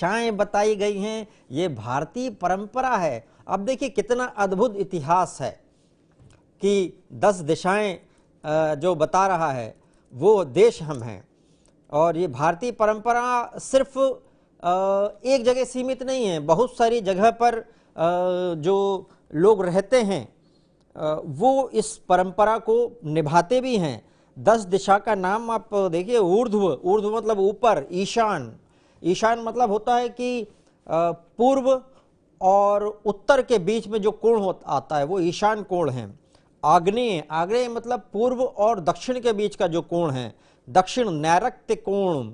दिशाएं बताई गई हैं, ये भारतीय परंपरा है। अब देखिए कितना अद्भुत इतिहास है कि 10 दिशाएं जो बता रहा है वो देश हम हैं। और ये भारतीय परंपरा सिर्फ एक जगह सीमित नहीं है, बहुत सारी जगह पर जो लोग रहते हैं वो इस परंपरा को निभाते भी हैं। 10 दिशा का नाम आप देखिए, ऊर्ध्व, ऊर्ध्व मतलब ऊपर, ईशान, ईशान मतलब होता है कि पूर्व और उत्तर के बीच में जो कोण आता है वो ईशान कोण है। आग्नेय, आग्नेय मतलब पूर्व और दक्षिण के बीच का जो कोण है, दक्षिण नैऋत्य कोण।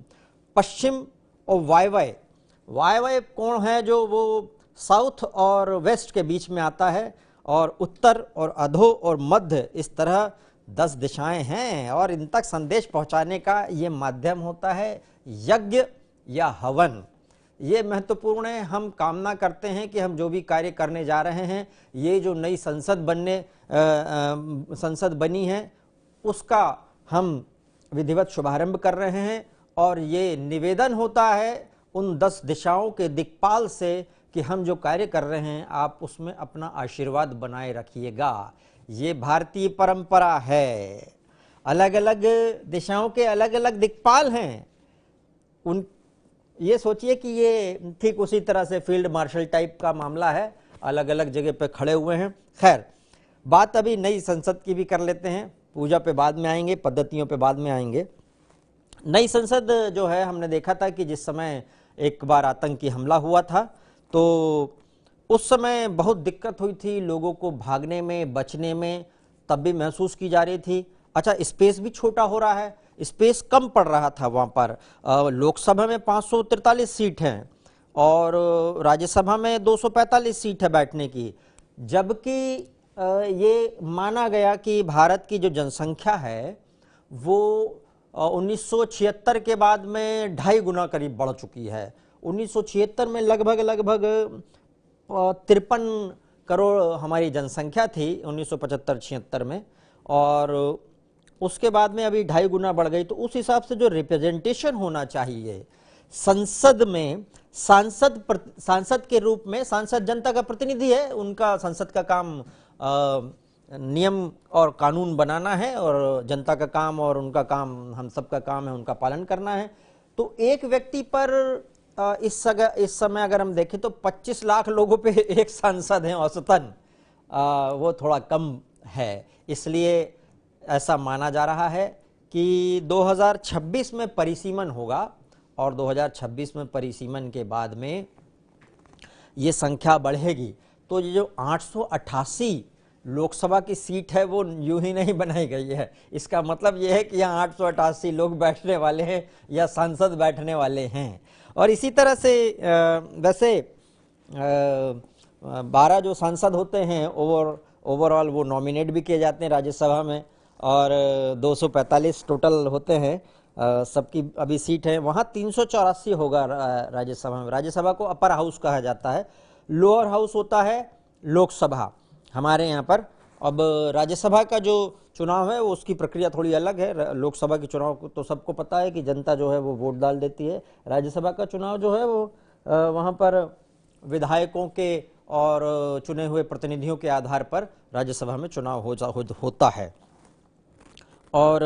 पश्चिम और वायव्य, वायव्य कोण है जो वो साउथ और वेस्ट के बीच में आता है। और उत्तर और अधो और मध्य, इस तरह 10 दिशाएं हैं। और इन तक संदेश पहुंचाने का ये माध्यम होता है यज्ञ या हवन। ये महत्वपूर्ण है। हम कामना करते हैं कि हम जो भी कार्य करने जा रहे हैं, ये जो नई संसद बनी है उसका हम विधिवत शुभारंभ कर रहे हैं। और ये निवेदन होता है उन 10 दिशाओं के दिक्पाल से कि हम जो कार्य कर रहे हैं आप उसमें अपना आशीर्वाद बनाए रखिएगा। ये भारतीय परंपरा है। अलग अलग दिशाओं के अलग अलग दिक्पाल हैं। उन ये सोचिए कि ये ठीक उसी तरह से फील्ड मार्शल टाइप का मामला है, अलग अलग जगह पे खड़े हुए हैं। खैर, बात अभी नई संसद की भी कर लेते हैं। पूजा पे बाद में आएंगे, पद्धतियों पे बाद में आएंगे। नई संसद जो है, हमने देखा था कि जिस समय एक बार आतंकी हमला हुआ था तो उस समय बहुत दिक्कत हुई थी लोगों को भागने में, बचने में, तब भी महसूस की जा रही थी। अच्छा, स्पेस भी छोटा हो रहा है, स्पेस कम पड़ रहा था वहाँ पर। लोकसभा में 543 सीट हैं और राज्यसभा में 245 सीट है बैठने की। जबकि ये माना गया कि भारत की जो जनसंख्या है वो 1976 के बाद में 2.5 गुना करीब बढ़ चुकी है। 1976 में लगभग 53 करोड़ हमारी जनसंख्या थी 1975-76 में, और उसके बाद में अभी 2.5 गुना बढ़ गई। तो उस हिसाब से जो रिप्रेजेंटेशन होना चाहिए संसद में, सांसद के रूप में, सांसद जनता का प्रतिनिधि है, उनका संसद का काम नियम और कानून बनाना है और जनता का काम और उनका काम, हम सबका काम है उनका पालन करना है। तो एक व्यक्ति पर इस समय अगर हम देखें तो 25 लाख लोगों पे एक सांसद है औसतन, वो थोड़ा कम है। इसलिए ऐसा माना जा रहा है कि 2026 में परिसीमन होगा और 2026 में परिसीमन के बाद में ये संख्या बढ़ेगी। तो ये जो 888 लोकसभा की सीट है वो यूं ही नहीं बनाई गई है। इसका मतलब ये है कि यहाँ 888 लोग बैठने वाले हैं या सांसद बैठने वाले हैं। और इसी तरह से वैसे 12 जो सांसद होते हैं ओवरऑल वो नॉमिनेट भी किए जाते हैं राज्यसभा में, और 245 टोटल होते हैं सबकी अभी सीट है। वहाँ 384 होगा राज्यसभा में। राज्यसभा को अपर हाउस कहा जाता है, लोअर हाउस होता है लोकसभा हमारे यहाँ पर। अब राज्यसभा का जो चुनाव है वो उसकी प्रक्रिया थोड़ी अलग है। लोकसभा के चुनाव को तो सबको पता है कि जनता जो है वो वोट डाल देती है। राज्यसभा का चुनाव जो है वो वहाँ पर विधायकों के और चुने हुए प्रतिनिधियों के आधार पर राज्यसभा में चुनाव होता है। और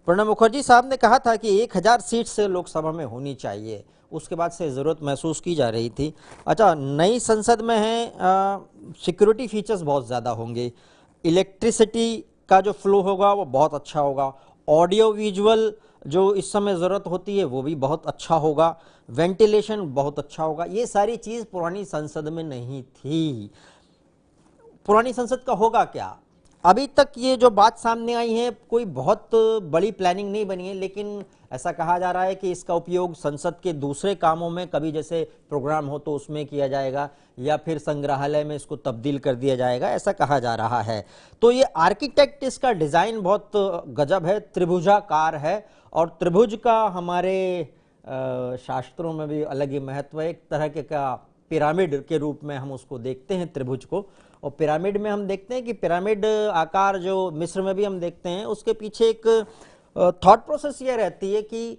प्रणब मुखर्जी साहब ने कहा था कि 1000 सीट से लोकसभा में होनी चाहिए, उसके बाद से ज़रूरत महसूस की जा रही थी। अच्छा, नई संसद में है सिक्योरिटी फीचर्स बहुत ज़्यादा होंगे, इलेक्ट्रिसिटी का जो फ्लो होगा वो बहुत अच्छा होगा, ऑडियो विजुअल जो इस समय ज़रूरत होती है वो भी बहुत अच्छा होगा, वेंटिलेशन बहुत अच्छा होगा। ये सारी चीज़ पुरानी संसद में नहीं थी। पुरानी संसद का होगा क्या? अभी तक ये जो बात सामने आई है कोई बहुत बड़ी प्लानिंग नहीं बनी है, लेकिन ऐसा कहा जा रहा है कि इसका उपयोग संसद के दूसरे कामों में, कभी जैसे प्रोग्राम हो तो उसमें किया जाएगा या फिर संग्रहालय में इसको तब्दील कर दिया जाएगा, ऐसा कहा जा रहा है। तो ये आर्किटेक्ट, इसका डिज़ाइन बहुत गजब है, त्रिभुजाकार है। और त्रिभुज का हमारे शास्त्रों में भी अलग ही महत्व है। एक तरह के का पिरामिड के रूप में हम उसको देखते हैं त्रिभुज को। और पिरामिड में हम देखते हैं कि पिरामिड आकार जो मिस्र में भी हम देखते हैं, उसके पीछे एक थॉट प्रोसेस ये रहती है कि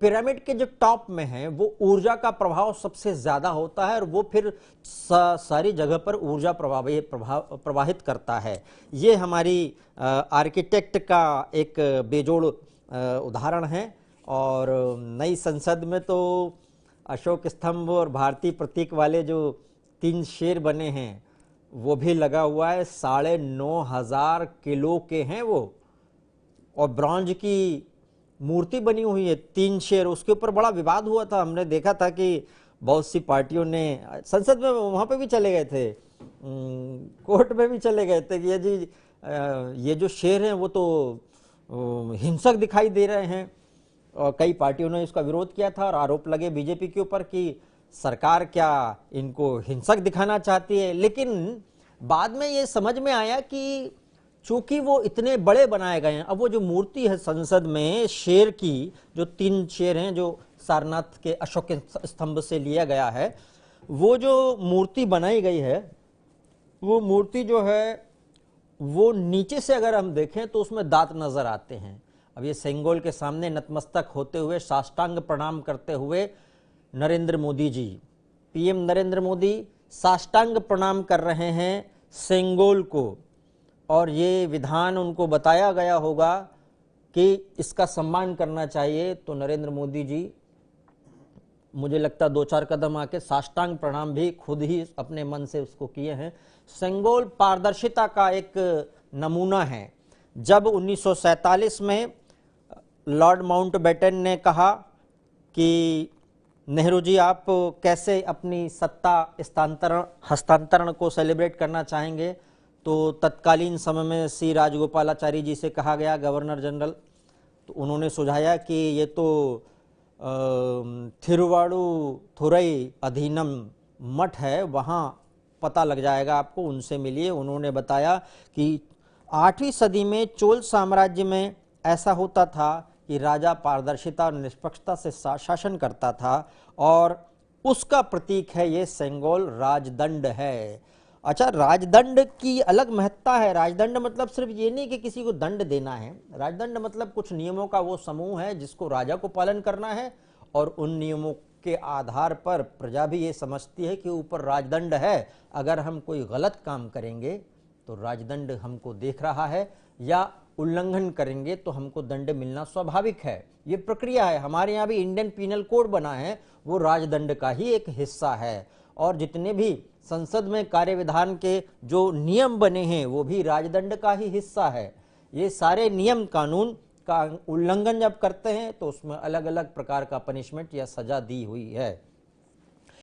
पिरामिड के जो टॉप में है वो ऊर्जा का प्रभाव सबसे ज्यादा होता है और वो फिर सारी जगह पर ऊर्जा प्रवाहित करता है। ये हमारी आर्किटेक्ट का एक बेजोड़ उदाहरण है। और नई संसद में तो अशोक स्तंभ और भारतीय प्रतीक वाले जो 3 शेर बने हैं वो भी लगा हुआ है। 9,500 किलो के हैं वो, और ब्रॉन्ज की मूर्ति बनी हुई है 3 शेर। उसके ऊपर बड़ा विवाद हुआ था, हमने देखा था कि बहुत सी पार्टियों ने संसद में वहां पे भी चले गए थे, कोर्ट में भी चले गए थे कि ये जी ये जो शेर हैं वो तो हिंसक दिखाई दे रहे हैं। और कई पार्टियों ने इसका विरोध किया था और आरोप लगे बीजेपी के ऊपर कि सरकार क्या इनको हिंसक दिखाना चाहती है। लेकिन बाद में ये समझ में आया कि चूंकि वो इतने बड़े बनाए गए हैं, अब वो जो मूर्ति है संसद में शेर की, जो 3 शेर हैं जो सारनाथ के अशोक स्तंभ से लिया गया है, वो जो मूर्ति बनाई गई है वो मूर्ति जो है वो नीचे से अगर हम देखें तो उसमें दांत नजर आते हैं। अब ये सेंगोल के सामने नतमस्तक होते हुए साष्टांग प्रणाम करते हुए नरेंद्र मोदी जी, पीएम नरेंद्र मोदी साष्टांग प्रणाम कर रहे हैं सेंगोल को, और ये विधान उनको बताया गया होगा कि इसका सम्मान करना चाहिए। तो नरेंद्र मोदी जी मुझे लगता 2-4 कदम आके साष्टांग प्रणाम भी खुद ही अपने मन से उसको किए हैं। सेंगोल पारदर्शिता का एक नमूना है। जब 1947 में लॉर्ड माउंटबेटन ने कहा कि नेहरू जी आप कैसे अपनी सत्ता हस्तांतरण को सेलिब्रेट करना चाहेंगे, तो तत्कालीन समय में सी राजगोपालाचारी जी से कहा गया, गवर्नर जनरल, तो उन्होंने सुझाया कि ये तो थिरुवाड़ुथुरई अधीनम मठ है, वहाँ पता लग जाएगा आपको, उनसे मिलिए। उन्होंने बताया कि 8वीं सदी में चोल साम्राज्य में ऐसा होता था कि राजा पारदर्शिता और निष्पक्षता से शासन करता था, और उसका प्रतीक है ये सेंगोल राजदंड है। अच्छा, राजदंड की अलग महत्ता है। राजदंड मतलब सिर्फ ये नहीं कि किसी को दंड देना है, राजदंड मतलब कुछ नियमों का वो समूह है जिसको राजा को पालन करना है, और उन नियमों के आधार पर प्रजा भी ये समझती है कि ऊपर राजदंड है, अगर हम कोई गलत काम करेंगे तो राजदंड हमको देख रहा है, या उल्लंघन करेंगे तो हमको दंड मिलना स्वाभाविक है। ये प्रक्रिया है। हमारे यहाँ भी इंडियन पीनल कोड बना है, वो राजदंड का ही एक हिस्सा है। और जितने भी संसद में कार्य विधान के जो नियम बने हैं वो भी राजदंड का ही हिस्सा है। ये सारे नियम कानून का उल्लंघन जब करते हैं तो उसमें अलग अलग प्रकार का पनिशमेंट या सजा दी हुई है।